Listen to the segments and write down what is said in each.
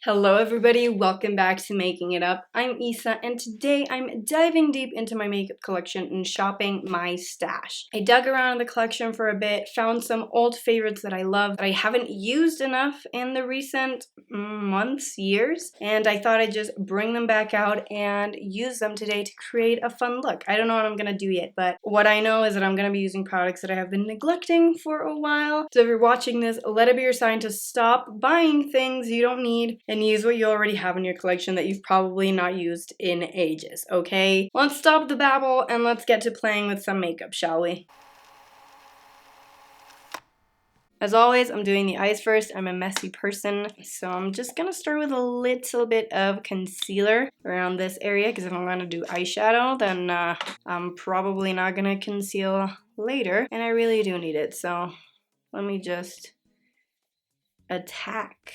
Hello everybody, welcome back to Making It Up. I'm Isa and today I'm diving deep into my makeup collection and shopping my stash. I dug around in the collection for a bit, found some old favorites that I love that I haven't used enough in the recent months, years, and I thought I'd just bring them back out and use them today to create a fun look. I don't know what I'm gonna do yet, but what I know is that I'm gonna be using products that I have been neglecting for a while. So if you're watching this, let it be your sign to stop buying things you don't need and use what you already have in your collection that you've probably not used in ages, okay? Let's stop the babble and let's get to playing with some makeup, shall we? As always, I'm doing the eyes first. I'm a messy person, so I'm just gonna start with a little bit of concealer around this area because if I'm gonna do eyeshadow, then I'm probably not gonna conceal later, and I really do need it, so let me just attack.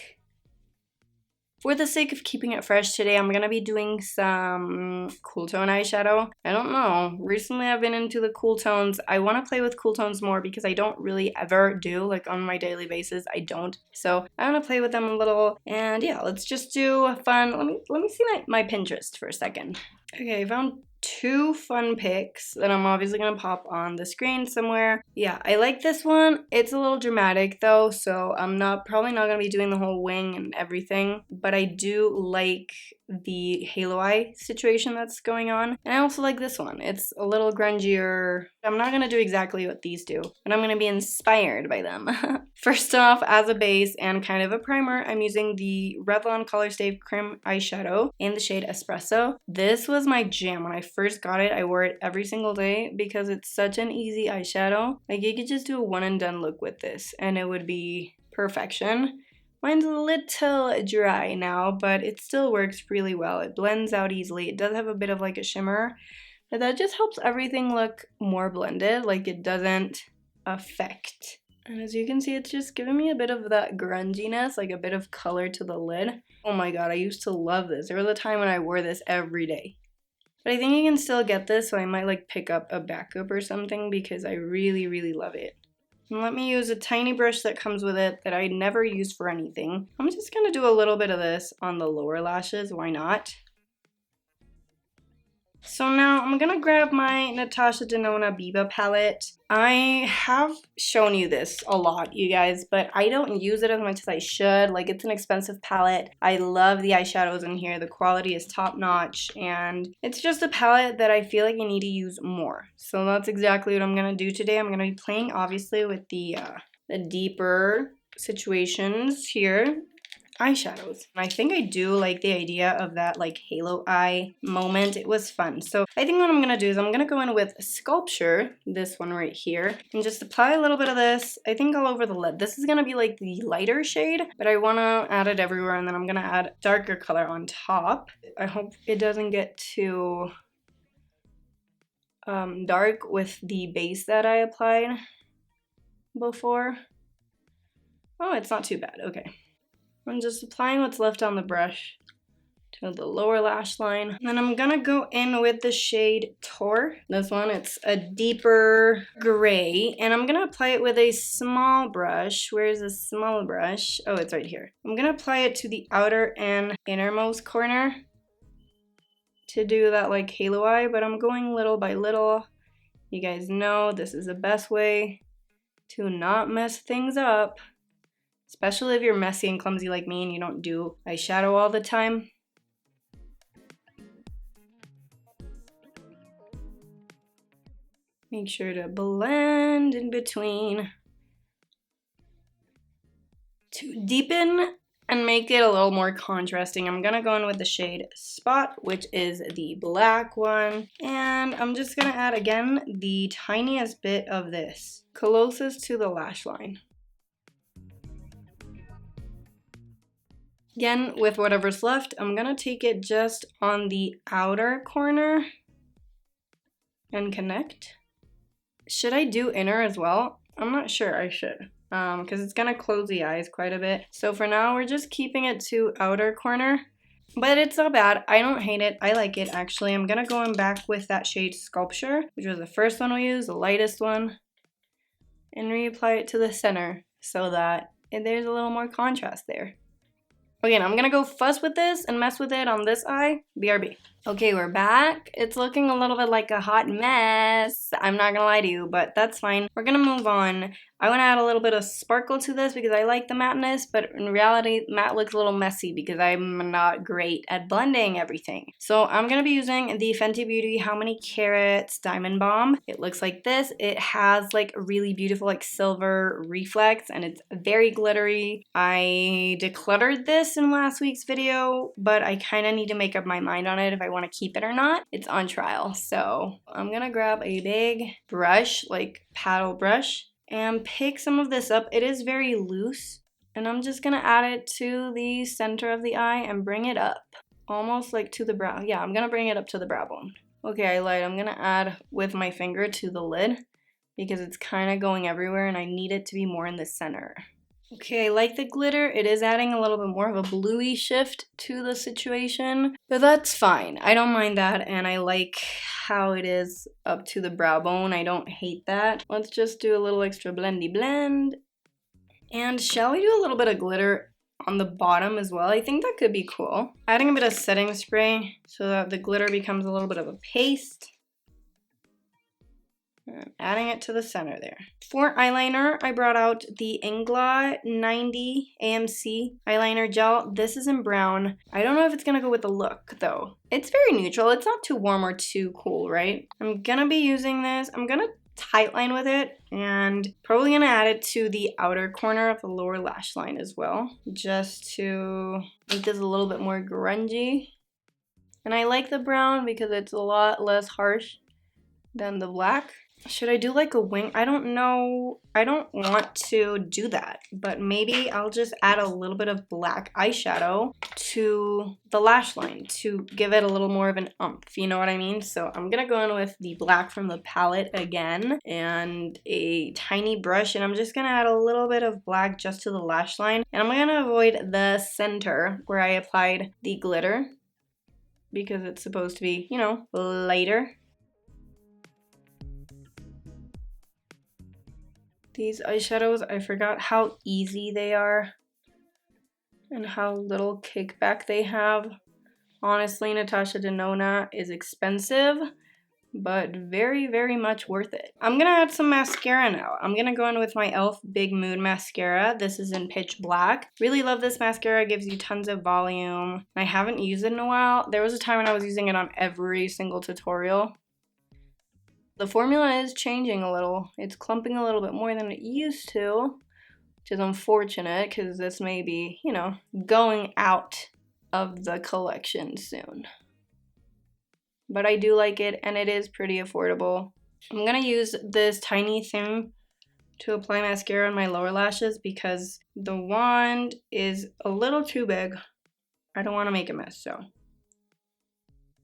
For the sake of keeping it fresh today, I'm gonna be doing some cool tone eyeshadow. I don't know, recently I've been into the cool tones. I wanna play with cool tones more because I don't really ever do, like on my daily basis, I don't. So I wanna play with them a little, and yeah, let's just do a fun, let me see my Pinterest for a second. Okay, I found two fun picks that I'm obviously gonna pop on the screen somewhere. Yeah, I like this one. It's a little dramatic though, so I'm probably not gonna be doing the whole wing and everything, but I do like the halo eye situation that's going on. And I also like this one. It's a little grungier. I'm not gonna do exactly what these do, but I'm gonna be inspired by them. First off, as a base and kind of a primer, I'm using the Revlon Colorstay Crème eyeshadow in the shade Espresso. This was my jam. When I first got it, I wore it every single day because it's such an easy eyeshadow. Like you could just do a one and done look with this and it would be perfection. Mine's a little dry now, but it still works really well. It blends out easily. It does have a bit of like a shimmer, but that just helps everything look more blended. Like it doesn't affect. And as you can see, it's just giving me a bit of that grunginess, like a bit of color to the lid. Oh my god, I used to love this. There was a time when I wore this every day. But I think you can still get this, so I might like pick up a backup or something because I really, really love it. And let me use a tiny brush that comes with it that I never use for anything. I'm just gonna do a little bit of this on the lower lashes, why not? So now I'm gonna grab my Natasha Denona Biba palette. I have shown you this a lot, you guys, but I don't use it as much as I should. Like, it's an expensive palette. I love the eyeshadows in here. The quality is top notch, and it's just a palette that I feel like I need to use more. So that's exactly what I'm gonna do today. I'm gonna be playing, obviously, with the deeper situations here. Eyeshadows. I think I do like the idea of that like halo eye moment. It was fun. So I think what I'm gonna do is I'm gonna go in with Sculpture, this one right here, and just apply a little bit of this, I think all over the lid. This is gonna be like the lighter shade, but I wanna add it everywhere, and then I'm gonna add darker color on top. I hope it doesn't get too dark with the base that I applied before. Oh, it's not too bad. Okay. I'm just applying what's left on the brush to the lower lash line. And then I'm gonna go in with the shade Tor. This one, it's a deeper gray. And I'm gonna apply it with a small brush. Where's the small brush? Oh, it's right here. I'm gonna apply it to the outer and innermost corner to do that like halo eye, but I'm going little by little. You guys know this is the best way to not mess things up. Especially if you're messy and clumsy like me and you don't do eyeshadow all the time. Make sure to blend in between. To deepen and make it a little more contrasting, I'm gonna go in with the shade Spot, which is the black one. And I'm just gonna add, again, the tiniest bit of this, closest to the lash line. Again, with whatever's left, I'm gonna take it just on the outer corner and connect. Should I do inner as well? I'm not sure, I should, because it's gonna close the eyes quite a bit. So for now, we're just keeping it to outer corner, but it's not bad. I don't hate it, I like it actually. I'm gonna go in back with that shade Sculpture, which was the first one we used, the lightest one, and reapply it to the center so that there's a little more contrast there. Okay, now I'm gonna go fuzz with this and mess with it on this eye. BRB. Okay, we're back. It's looking a little bit like a hot mess. I'm not gonna lie to you, but that's fine. We're gonna move on. I wanna add a little bit of sparkle to this because I like the matteness, but in reality, matte looks a little messy because I'm not great at blending everything. So I'm gonna be using the Fenty Beauty How Many Carats Diamond Bomb. It looks like this. It has like a really beautiful like silver reflex and it's very glittery. I decluttered this in last week's video, but I kind of need to make up my mind on it if I want to keep it or not. It's on trial. So I'm gonna grab a big brush, like paddle brush, and pick some of this up. It is very loose, and I'm just gonna add it to the center of the eye and bring it up, almost like to the brow. Yeah, I'm gonna bring it up to the brow bone. Okay, I lied. I'm gonna add with my finger to the lid because it's kind of going everywhere and I need it to be more in the center. Okay, I like the glitter. It is adding a little bit more of a bluey shift to the situation, but that's fine. I don't mind that, and I like how it is up to the brow bone. I don't hate that. Let's just do a little extra blendy blend. And shall we do a little bit of glitter on the bottom as well? I think that could be cool. Adding a bit of setting spray so that the glitter becomes a little bit of a paste. And adding it to the center there. For eyeliner, I brought out the Ingla 90 AMC eyeliner gel. This is in brown. I don't know if it's gonna go with the look though. It's very neutral. It's not too warm or too cool, right? I'm gonna be using this. I'm gonna tightline with it and probably gonna add it to the outer corner of the lower lash line as well, just to make this a little bit more grungy. And I like the brown because it's a lot less harsh than the black. Should I do like a wing? I don't know. I don't want to do that, but maybe I'll just add a little bit of black eyeshadow to the lash line to give it a little more of an umph, you know what I mean? So I'm gonna go in with the black from the palette again and a tiny brush, and I'm just gonna add a little bit of black just to the lash line, and I'm gonna avoid the center where I applied the glitter because it's supposed to be, you know, lighter. These eyeshadows, I forgot how easy they are and how little kickback they have. Honestly, Natasha Denona is expensive, but very, very much worth it. I'm gonna add some mascara now. I'm gonna go in with my e.l.f. Big Mood Mascara. This is in Pitch Black. Really love this mascara. It gives you tons of volume. I haven't used it in a while. There was a time when I was using it on every single tutorial. The formula is changing a little. It's clumping a little bit more than it used to, which is unfortunate because this may be, you know, going out of the collection soon. But I do like it and it is pretty affordable. I'm gonna use this tiny thing to apply mascara on my lower lashes because the wand is a little too big. I don't want to make a mess, So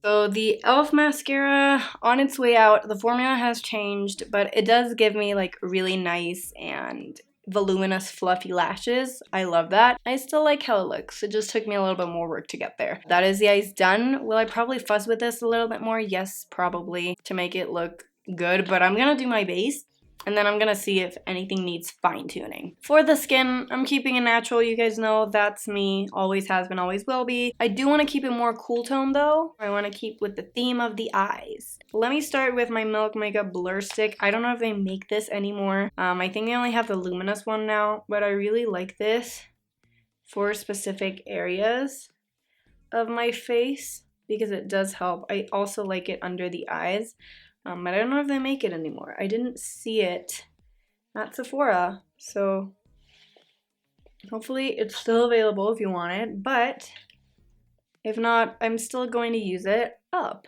the e.l.f. mascara, on its way out, the formula has changed, but it does give me like really nice and voluminous fluffy lashes. I love that. I still like how it looks. It just took me a little bit more work to get there. That is the eyes done. Will I probably fuzz with this a little bit more? Yes, probably, to make it look good, but I'm gonna do my base. And then I'm gonna see if anything needs fine tuning. For the skin, I'm keeping it natural. You guys know that's me. Always has been, always will be. I do want to keep it more cool tone though. I want to keep with the theme of the eyes. Let me start with my Milk Makeup Blur Stick. I don't know if they make this anymore. I think they only have the Luminous one now, but I really like this for specific areas of my face because it does help. I also like it under the eyes. But I don't know if they make it anymore. I didn't see it at Sephora, so hopefully it's still available if you want it, but if not, I'm still going to use it up.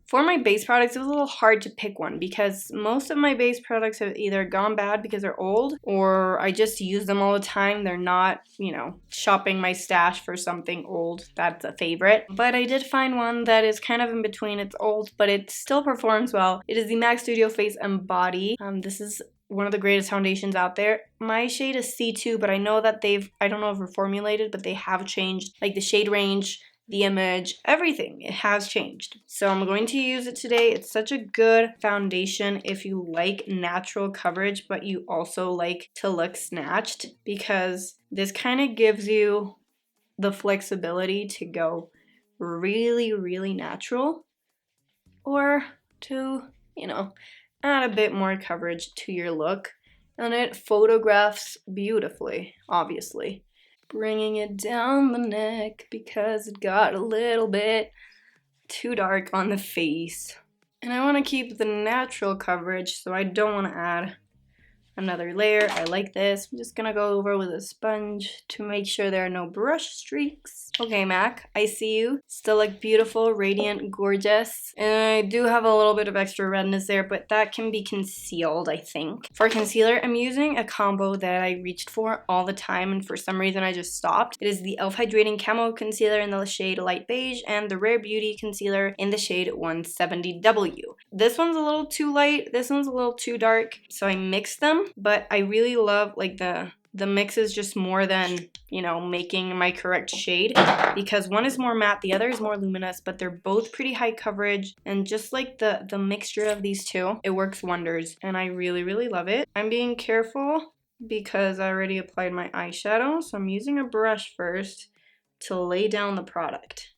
For my base products, it was a little hard to pick one because most of my base products have either gone bad because they're old or I just use them all the time. They're not, you know, shopping my stash for something old that's a favorite. But I did find one that is kind of in between. It's old, but it still performs well. It is the MAC Studio Face and Body. This is one of the greatest foundations out there. My shade is C2, but I know that I don't know if reformulated, but they have changed like the shade range, the image, everything. It has changed. So I'm going to use it today. It's such a good foundation if you like natural coverage, but you also like to look snatched because this kind of gives you the flexibility to go really, really natural, or to, you know, add a bit more coverage to your look. And it photographs beautifully, obviously. Bringing it down the neck because it got a little bit too dark on the face. And I want to keep the natural coverage, so I don't want to add another layer. I like this. I'm just gonna go over with a sponge to make sure there are no brush streaks. Okay, MAC, I see you. Still look beautiful, radiant, gorgeous. And I do have a little bit of extra redness there, but that can be concealed, I think. For concealer, I'm using a combo that I reached for all the time, and for some reason I just stopped. It is the e.l.f. Hydrating Camo Concealer in the shade Light Beige and the Rare Beauty Concealer in the shade 170W. This one's a little too light, this one's a little too dark, so I mixed them. But I really love like the mix is just more than, you know, making my correct shade, because one is more matte, the other is more luminous, but they're both pretty high coverage, and just like the mixture of these two, it works wonders, and I really, really love it. I'm being careful because I already applied my eyeshadow, so I'm using a brush first to lay down the product.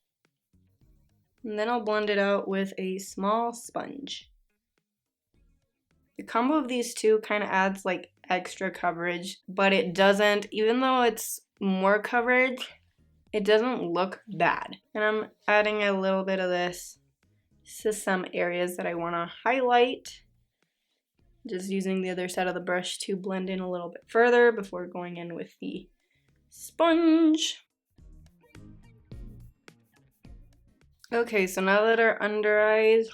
And then I'll blend it out with a small sponge. The combo of these two kind of adds like extra coverage, but it doesn't, even though it's more coverage, it doesn't look bad. And I'm adding a little bit of this to some areas that I want to highlight. Just using the other side of the brush to blend in a little bit further before going in with the sponge. Okay, so now that our under eyes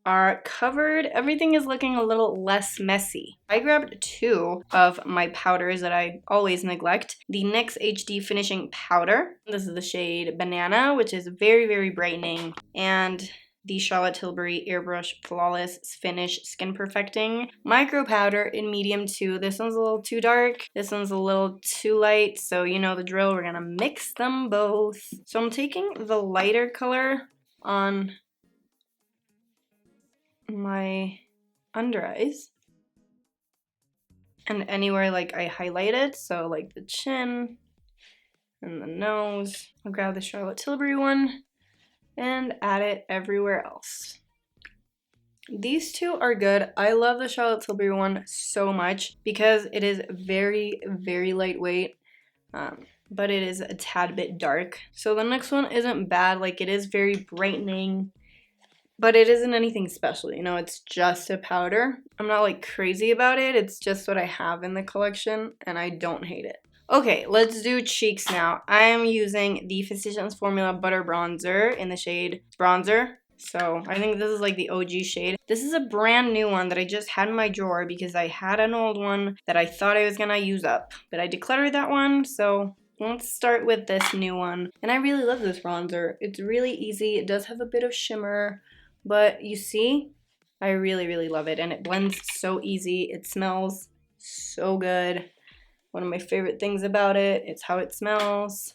are covered, everything is looking a little less messy. I grabbed two of my powders that I always neglect. The NYX HD Finishing Powder. This is the shade Banana, which is very, very brightening. And the Charlotte Tilbury Airbrush Flawless Finish Skin Perfecting Micro Powder in medium 2. This one's a little too dark. This one's a little too light. So you know the drill. We're gonna mix them both. So I'm taking the lighter color on my under eyes and anywhere like I highlighted, so like the chin and the nose. I'll grab the Charlotte Tilbury one and add it everywhere else. These two are good. I love the Charlotte Tilbury one so much because it is very, very lightweight, but it is a tad bit dark. So the next one isn't bad. Like, it is very brightening, but it isn't anything special, you know, it's just a powder. I'm not like crazy about it, it's just what I have in the collection, and I don't hate it. Okay, let's do cheeks now. I am using the Physicians Formula Butter Bronzer in the shade Bronzer. So I think this is like the OG shade. This is a brand new one that I just had in my drawer because I had an old one that I thought I was gonna use up, but I decluttered that one, so let's start with this new one. And I really love this bronzer. It's really easy, it does have a bit of shimmer, but you see, I really, really love it, and it blends so easy. It smells so good. One of my favorite things about it is how it smells.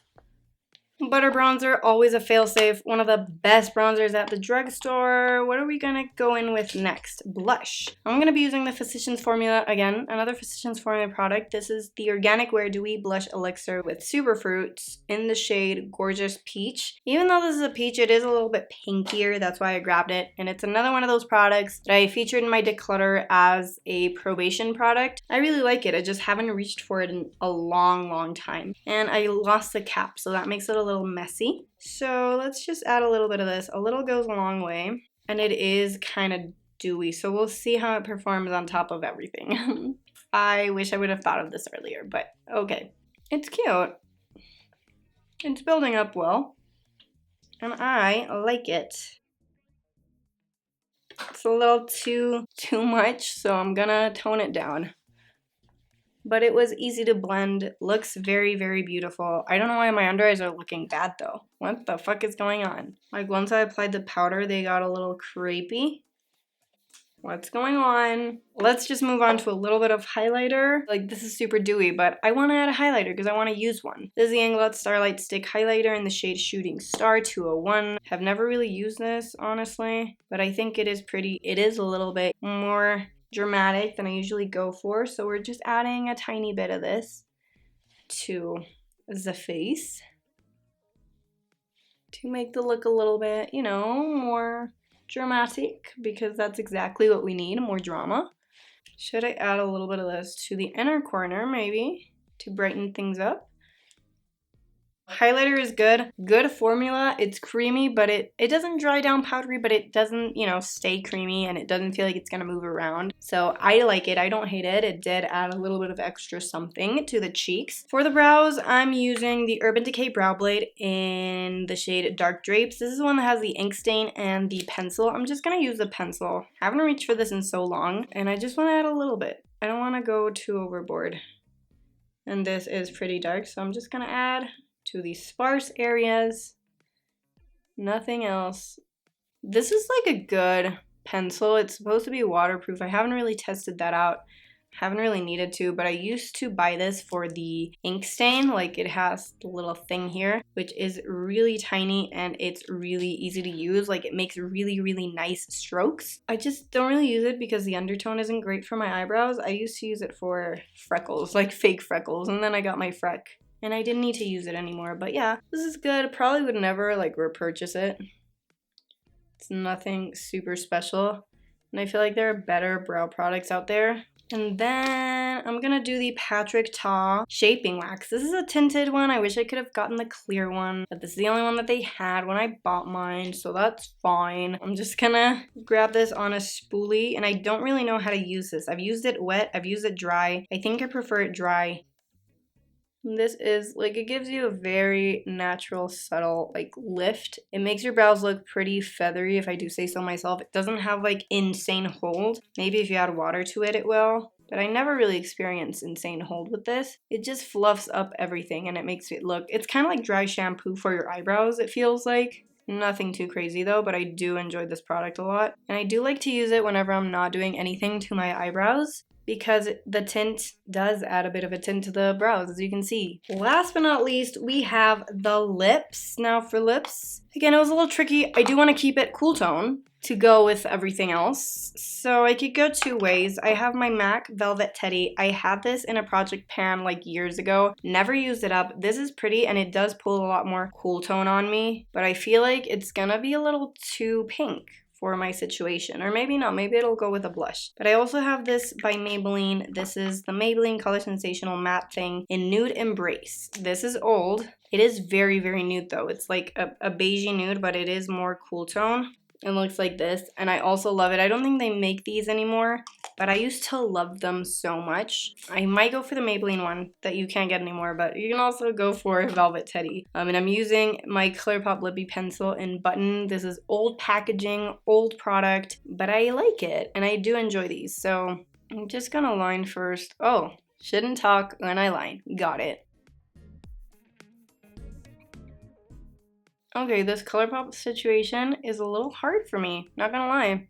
Butter bronzer, always a failsafe. One of the best bronzers at the drugstore. What are we gonna go in with next? Blush. I'm gonna be using the Physicians Formula again, another Physicians Formula product. This is the Organic Wear Dewy Blush Elixir with Superfruits in the shade Gorgeous Peach. Even though this is a peach, it is a little bit pinkier. That's why I grabbed it. And it's another one of those products that I featured in my declutter as a probation product. I really like it. I just haven't reached for it in a long, long time. And I lost the cap, so that makes it a little messy. So let's just add a little bit of this. A little goes a long way, and it is kind of dewy, so we'll see how it performs on top of everything. I wish I would have thought of this earlier, but okay. It's cute. It's building up well, and I like it. It's a little too much, so I'm gonna tone it down. But it was easy to blend, looks very, very beautiful. I don't know why my under eyes are looking bad though. What the fuck is going on? Like, once I applied the powder, they got a little crepey. What's going on? Let's just move on to a little bit of highlighter. Like, this is super dewy, but I want to add a highlighter because I want to use one. This is the Angled Starlight Stick Highlighter in the shade Shooting Star 201. Have never really used this, honestly, but I think it is pretty. It is a little bit more dramatic than I usually go for, so we're just adding a tiny bit of this to the face. to make the look a little bit, you know, more dramatic, because that's exactly what we need, more drama. Should I add a little bit of this to the inner corner, maybe, to brighten things up? Highlighter is good. Good formula. It's creamy, but it doesn't dry down powdery, but it doesn't, you know, stay creamy, and it doesn't feel like it's gonna move around. So I like it. I don't hate it. It did add a little bit of extra something to the cheeks. For the brows, I'm using the Urban Decay Brow Blade in the shade Dark Drapes. This is the one that has the ink stain and the pencil. I'm just gonna use the pencil. I haven't reached for this in so long, and I just wanna add a little bit. I don't wanna go too overboard. And this is pretty dark, so I'm just gonna add to the sparse areas, nothing else. This is like a good pencil. It's supposed to be waterproof. I haven't really tested that out. Haven't really needed to, but I used to buy this for the ink stain. Like, it has the little thing here, which is really tiny, and it's really easy to use. Like, it makes really, really nice strokes. I just don't really use it because the undertone isn't great for my eyebrows. I used to use it for freckles, like fake freckles, and then I got my freck, and I didn't need to use it anymore. But yeah, this is good. Probably would never like repurchase it. It's nothing super special, and I feel like there are better brow products out there. And then I'm gonna do the Patrick Ta Shaping Wax. This is a tinted one. I wish I could have gotten the clear one, but this is the only one that they had when I bought mine, so that's fine. I'm just gonna grab this on a spoolie, and I don't really know how to use this. I've used it wet, I've used it dry. I think I prefer it dry. This is like, it gives you a very natural, subtle like lift. It makes your brows look pretty feathery, if I do say so myself. It doesn't have like insane hold. Maybe if you add water to it, it will. But I never really experienced insane hold with this. It just fluffs up everything, and it makes it look, it's kind of like dry shampoo for your eyebrows, it feels like. Nothing too crazy though, but I do enjoy this product a lot. And I do like to use it whenever I'm not doing anything to my eyebrows, because the tint does add a bit of a tint to the brows, as you can see. Last but not least, we have the lips. Now for lips, again, it was a little tricky. I do want to keep it cool tone to go with everything else, so I could go two ways. I have my MAC Velvet Teddy. I had this in a project pan like years ago. Never used it up. This is pretty, and it does pull a lot more cool tone on me, but I feel like it's gonna be a little too pink for my situation, or maybe not, maybe it'll go with a blush. But I also have this by Maybelline. This is the Maybelline Color Sensational Matte Thing in Nude Embrace. This is old. It is very, very nude though. It's like a beigey nude, but it is more cool tone. It looks like this, and I also love it. I don't think they make these anymore, but I used to love them so much. I might go for the Maybelline one that you can't get anymore, but you can also go for Velvet Teddy. And I'm using my ColourPop Lippy pencil in Button. This is old packaging, old product, but I like it, and I do enjoy these. So I'm just gonna line first. Oh, shouldn't talk when I line. Got it. Okay, this ColourPop situation is a little hard for me, not gonna lie.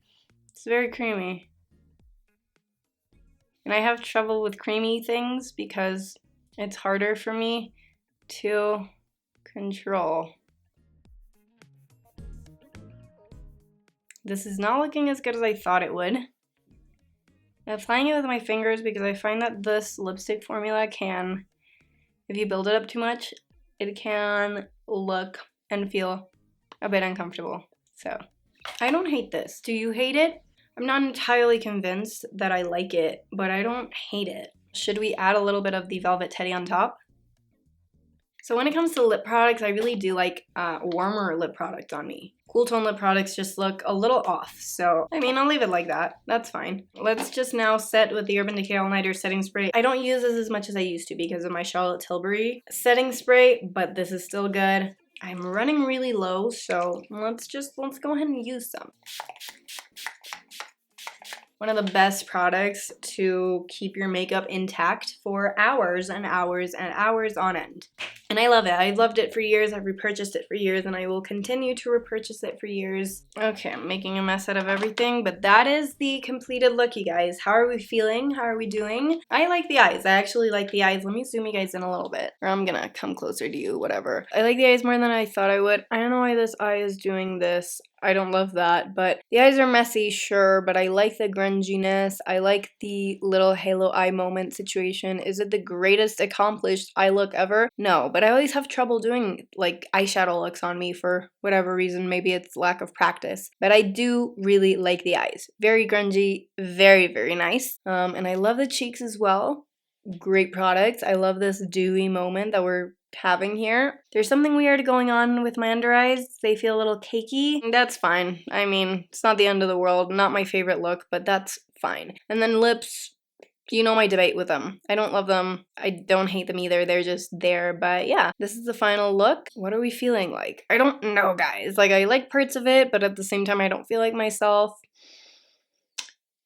It's very creamy. And I have trouble with creamy things because it's harder for me to control. This is not looking as good as I thought it would. I'm applying it with my fingers because I find that this lipstick formula can, if you build it up too much, it can look and feel a bit uncomfortable. So I don't hate this. Do you hate it? I'm not entirely convinced that I like it, but I don't hate it. Should we add a little bit of the Velvet Teddy on top? So when it comes to lip products, I really do like warmer lip products on me. Cool tone lip products just look a little off. So, I mean, I'll leave it like that. That's fine. Let's just now set with the Urban Decay All Nighter setting spray. I don't use this as much as I used to because of my Charlotte Tilbury setting spray, but this is still good. I'm running really low, so let's go ahead and use some. One of the best products to keep your makeup intact for hours and hours and hours on end. And I love it. I loved it for years. I've repurchased it for years, and I will continue to repurchase it for years. Okay, I'm making a mess out of everything, but that is the completed look, you guys. How are we feeling? How are we doing? I like the eyes. I actually like the eyes. Let me zoom you guys in a little bit, or I'm gonna come closer to you, whatever. I like the eyes more than I thought I would. I don't know why this eye is doing this. I don't love that, but the eyes are messy, sure, but I like the grunginess. I like the little halo eye moment situation. Is it the greatest accomplished eye look ever? No, but I always have trouble doing like eyeshadow looks on me for whatever reason. Maybe it's lack of practice, but I do really like the eyes. Very grungy, very, very nice. And I love the cheeks as well. Great product. I love this dewy moment that we're having here. There's something weird going on with my under eyes. They feel a little cakey. That's fine. I mean, it's not the end of the world. Not my favorite look, but that's fine. And then lips, you know my debate with them. I don't love them. I don't hate them either. They're just there. But yeah, this is the final look. What are we feeling like? I don't know, guys. Like, I like parts of it, but at the same time, I don't feel like myself.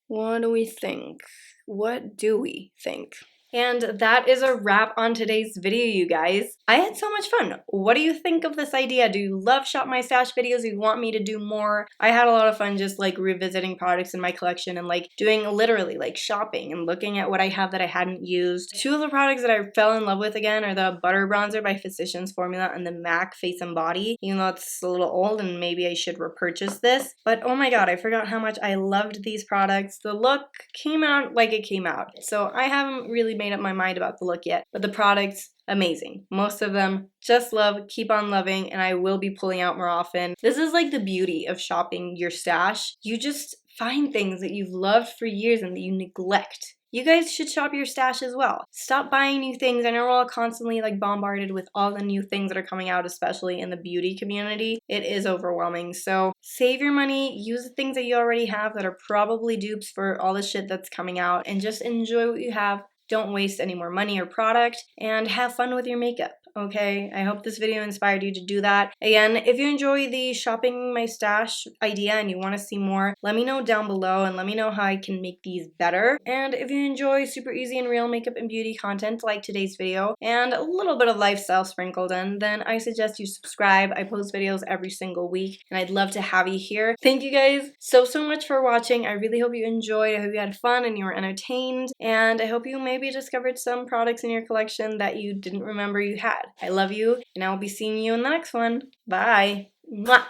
What do we think? What do we think? And that is a wrap on today's video, you guys. I had so much fun. What do you think of this idea? Do you love Shop My Stash videos? Do you want me to do more? I had a lot of fun just like revisiting products in my collection and like doing literally like shopping and looking at what I have that I hadn't used. Two of the products that I fell in love with again are the Butter Bronzer by Physicians Formula and the MAC Face and Body, even though it's a little old and maybe I should repurchase this. But oh my god, I forgot how much I loved these products. The look came out like it came out. So I haven't really made up my mind about the look yet, but the products, amazing. Most of them, just love, keep on loving, and I will be pulling out more often. This is like the beauty of shopping your stash. You just find things that you've loved for years and that you neglect. You guys should shop your stash as well. Stop buying new things. I know we're all constantly like bombarded with all the new things that are coming out, especially in the beauty community. It is overwhelming. So save your money, use the things that you already have that are probably dupes for all the shit that's coming out, and just enjoy what you have. Don't waste any more money or product, and have fun with your makeup, okay? I hope this video inspired you to do that. Again, if you enjoy the shopping my stash idea and you want to see more, let me know down below and let me know how I can make these better. And if you enjoy super easy and real makeup and beauty content like today's video and a little bit of lifestyle sprinkled in, then I suggest you subscribe. I post videos every single week and I'd love to have you here. Thank you guys so much for watching. I really hope you enjoyed. I hope you had fun and you were entertained, and I hope you maybe discovered some products in your collection that you didn't remember you had. I love you, and I will be seeing you in the next one. Bye. Mwah.